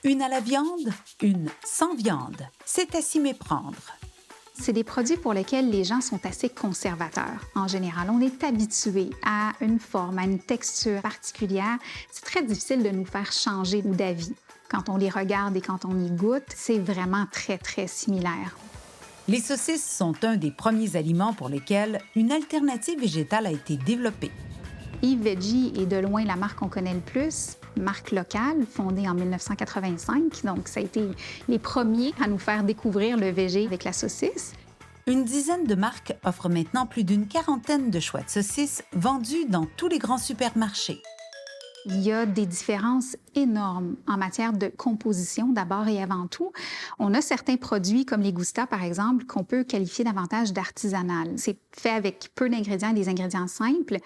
Une à la viande, une sans viande. C'est à s'y méprendre. C'est des produits pour lesquels les gens sont assez conservateurs. En général, on est habitué à une forme, à une texture particulière. C'est très difficile de nous faire changer d'avis. Quand on les regarde et quand on y goûte, c'est vraiment très, très similaire. Les saucisses sont un des premiers aliments pour lesquels une alternative végétale a été développée. E-Veggie est de loin la marque qu'on connaît le plus, marque locale, fondée en 1985. Donc, ça a été les premiers à nous faire découvrir le végé avec la saucisse. Une dizaine de marques offrent maintenant plus d'une quarantaine de choix de saucisses vendus dans tous les grands supermarchés. Il y a des différences énormes en matière de composition, d'abord et avant tout. On a certains produits, comme les Gousta, par exemple, qu'on peut qualifier davantage d'artisanal. C'est fait avec peu d'ingrédients et des ingrédients simples.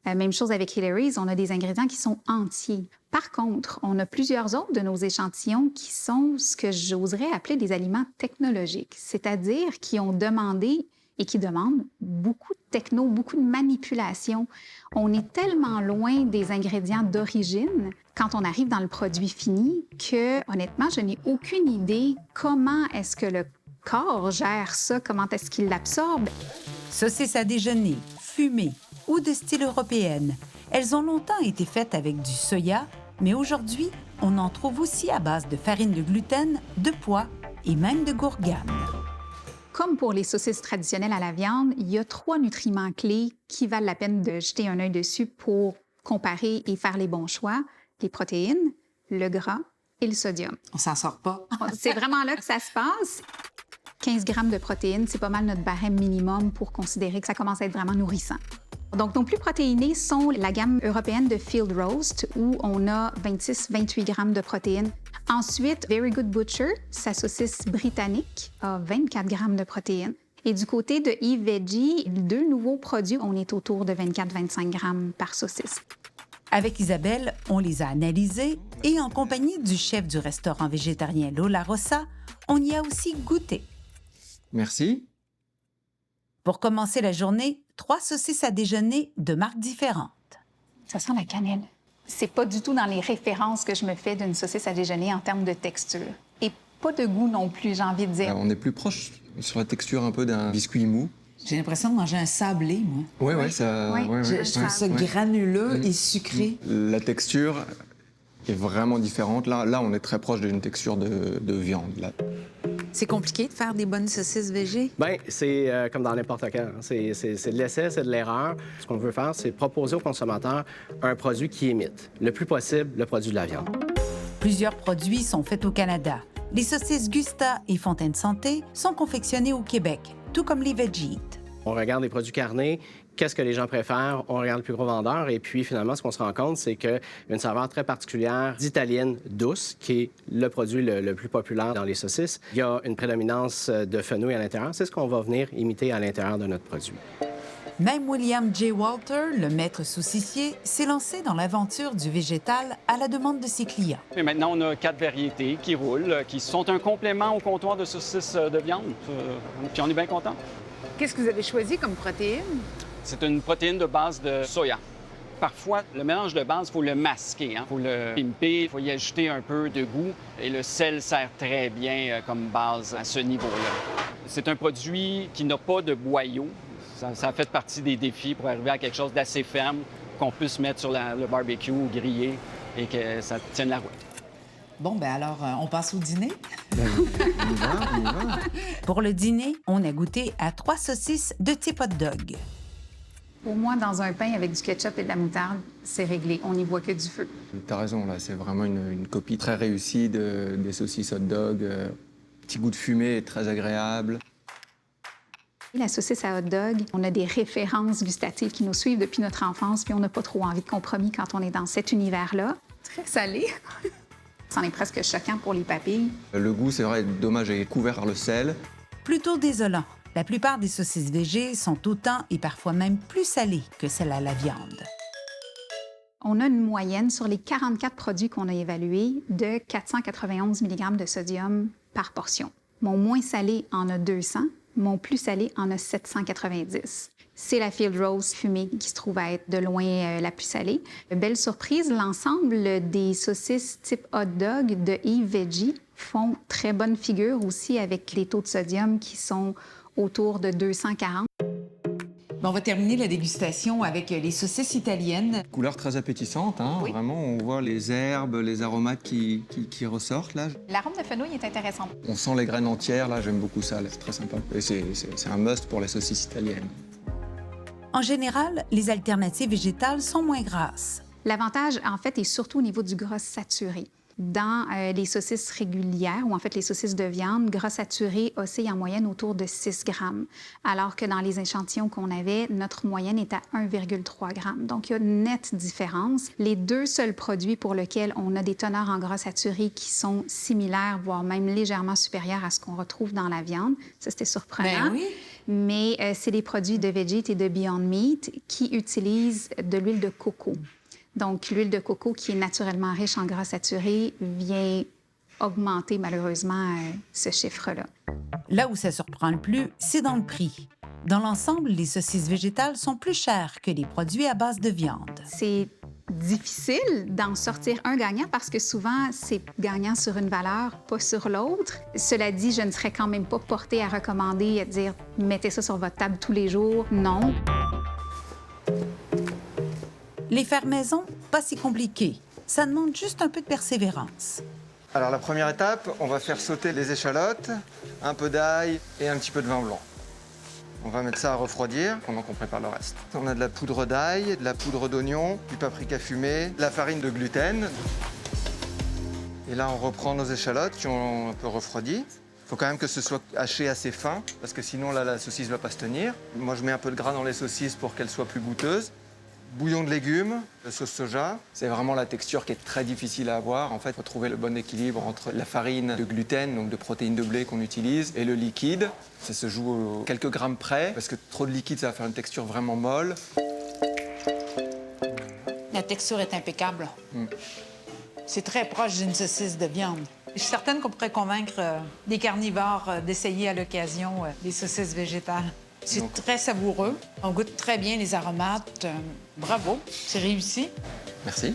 Même chose avec Hilary's, on a des ingrédients qui sont entiers. Par contre, on a plusieurs autres de nos échantillons qui sont ce que j'oserais appeler des aliments technologiques, c'est-à-dire qui ont demandé et qui demandent beaucoup de techno, beaucoup de manipulation. On est tellement loin des ingrédients d'origine quand on arrive dans le produit fini que, honnêtement, je n'ai aucune idée comment est-ce que le corps gère ça, comment est-ce qu'il l'absorbe. Saucisses à déjeuner, fumées ou de style européenne, elles ont longtemps été faites avec du soya, mais aujourd'hui, on en trouve aussi à base de farine de gluten, de pois et même de gourgane. Comme pour les saucisses traditionnelles à la viande, il y a 3 nutriments clés qui valent la peine de jeter un œil dessus pour comparer et faire les bons choix. Les protéines, le gras et le sodium. On s'en sort pas. C'est vraiment là que ça se passe. 15 grammes de protéines, c'est pas mal notre barème minimum pour considérer que ça commence à être vraiment nourrissant. Donc, nos plus protéinés sont la gamme européenne de Field Roast, où on a 26-28 grammes de protéines. Ensuite, Very Good Butcher, sa saucisse britannique, a 24 grammes de protéines. Et du côté de E-Veggie, 2 nouveaux produits, on est autour de 24-25 grammes par saucisse. Avec Isabelle, on les a analysés et en compagnie du chef du restaurant végétarien Lola Rossa, on y a aussi goûté. Merci. Pour commencer la journée, 3 saucisses à déjeuner de marques différentes. Ça sent la cannelle. C'est pas du tout dans les références que je me fais d'une saucisse à déjeuner en termes de texture. Et pas de goût non plus, j'ai envie de dire. On est plus proche sur la texture un peu d'un biscuit mou. J'ai l'impression de manger un sablé, moi. Ouais, ça. Oui. Ouais, Je trouve ça granuleux et sucré. La texture est vraiment différente. Là, on est très proche d'une texture de viande. Là. C'est compliqué de faire des bonnes saucisses végé? Bien, c'est comme dans n'importe quel. C'est de l'essai, c'est de l'erreur. Ce qu'on veut faire, c'est proposer au consommateur un produit qui imite le plus possible le produit de la viande. Plusieurs produits sont faits au Canada. Les saucisses Gusta et Fontaine Santé sont confectionnées au Québec, tout comme les Veggie Eat. On regarde les produits carnés, qu'est-ce que les gens préfèrent, on regarde le plus gros vendeur, et puis finalement, ce qu'on se rend compte, c'est qu'une saveur très particulière d'italienne douce, qui est le produit le plus populaire dans les saucisses, il y a une prédominance de fenouil à l'intérieur. C'est ce qu'on va venir imiter à l'intérieur de notre produit. Même William J. Walter, le maître saucissier, s'est lancé dans l'aventure du végétal à la demande de ses clients. Et maintenant, on a 4 variétés qui roulent, qui sont un complément au comptoir de saucisses de viande. Puis on est bien content. Qu'est-ce que vous avez choisi comme protéine? C'est une protéine de base de soya. Parfois, le mélange de base, il faut le masquer, il faut le pimper, il faut y ajouter un peu de goût. Et le sel sert très bien comme base à ce niveau-là. C'est un produit qui n'a pas de boyau. Ça fait partie des défis pour arriver à quelque chose d'assez ferme, qu'on puisse mettre sur le barbecue ou griller et que ça tienne la route. Bon, ben alors, on passe au dîner? On y va. Pour le dîner, on a goûté à 3 saucisses de type hot dog. Pour moi, dans un pain avec du ketchup et de la moutarde, c'est réglé. On n'y voit que du feu. T'as raison, là, c'est vraiment une copie très réussie des saucisses hot dog. Petit goût de fumée très agréable. La saucisse à hot dog, on a des références gustatives qui nous suivent depuis notre enfance, puis on n'a pas trop envie de compromis quand on est dans cet univers-là. Très salé. C'en est presque choquant pour les papilles. Le goût, c'est vrai, dommage, est couvert par le sel. Plutôt désolant. La plupart des saucisses végé sont autant et parfois même plus salées que celles à la viande. On a une moyenne sur les 44 produits qu'on a évalués de 491 mg de sodium par portion. Mon moins salé en a 200, mon plus salé en a 790. c'est la Field Roast fumée qui se trouve à être de loin la plus salée. Belle surprise, l'ensemble des saucisses type hot dog de Eve Veggie font très bonne figure aussi avec les taux de sodium qui sont autour de 240. On va terminer la dégustation avec les saucisses italiennes. Couleur très appétissante, hein? Oui. Vraiment, on voit les herbes, les aromates qui ressortent là. L'arôme de fenouil est intéressant. On sent les graines entières, là, j'aime beaucoup ça, là, c'est très sympa. Et c'est un must pour les saucisses italiennes. En général, les alternatives végétales sont moins grasses. L'avantage, en fait, est surtout au niveau du gras saturé. Dans les saucisses régulières, ou en fait les saucisses de viande, gras saturé oscille en moyenne autour de 6 grammes, alors que dans les échantillons qu'on avait, notre moyenne est à 1,3 grammes. Donc, il y a une nette différence. Les deux seuls produits pour lesquels on a des teneurs en gras saturé qui sont similaires, voire même légèrement supérieurs à ce qu'on retrouve dans la viande, ça, c'était surprenant. Ben oui. Mais c'est les produits de Veggie et de Beyond Meat qui utilisent de l'huile de coco. Donc, l'huile de coco, qui est naturellement riche en gras saturé, vient augmenter malheureusement ce chiffre-là. Là où ça surprend le plus, c'est dans le prix. Dans l'ensemble, les saucisses végétales sont plus chères que les produits à base de viande. C'est difficile d'en sortir un gagnant parce que souvent, c'est gagnant sur une valeur, pas sur l'autre. Cela dit, je ne serais quand même pas portée à recommander, à dire « mettez ça sur votre table tous les jours ». Non. Les faire maison, pas si compliqué. Ça demande juste un peu de persévérance. Alors la première étape, on va faire sauter les échalotes, un peu d'ail et un petit peu de vin blanc. On va mettre ça à refroidir pendant qu'on prépare le reste. On a de la poudre d'ail, de la poudre d'oignon, du paprika fumé, de la farine de gluten. Et là, on reprend nos échalotes qui ont un peu refroidi. Il faut quand même que ce soit haché assez fin, parce que sinon, là, la saucisse ne va pas se tenir. Moi, je mets un peu de gras dans les saucisses pour qu'elles soient plus goûteuses. Bouillon de légumes, de sauce soja. C'est vraiment la texture qui est très difficile à avoir. En fait, il faut trouver le bon équilibre entre la farine de gluten, donc de protéines de blé qu'on utilise, et le liquide. Ça se joue aux quelques grammes près, parce que trop de liquide, ça va faire une texture vraiment molle. La texture est impeccable. C'est très proche d'une saucisse de viande. Je suis certaine qu'on pourrait convaincre des carnivores d'essayer à l'occasion des saucisses végétales. C'est très savoureux. On goûte très bien les aromates. Bravo, c'est réussi. Merci.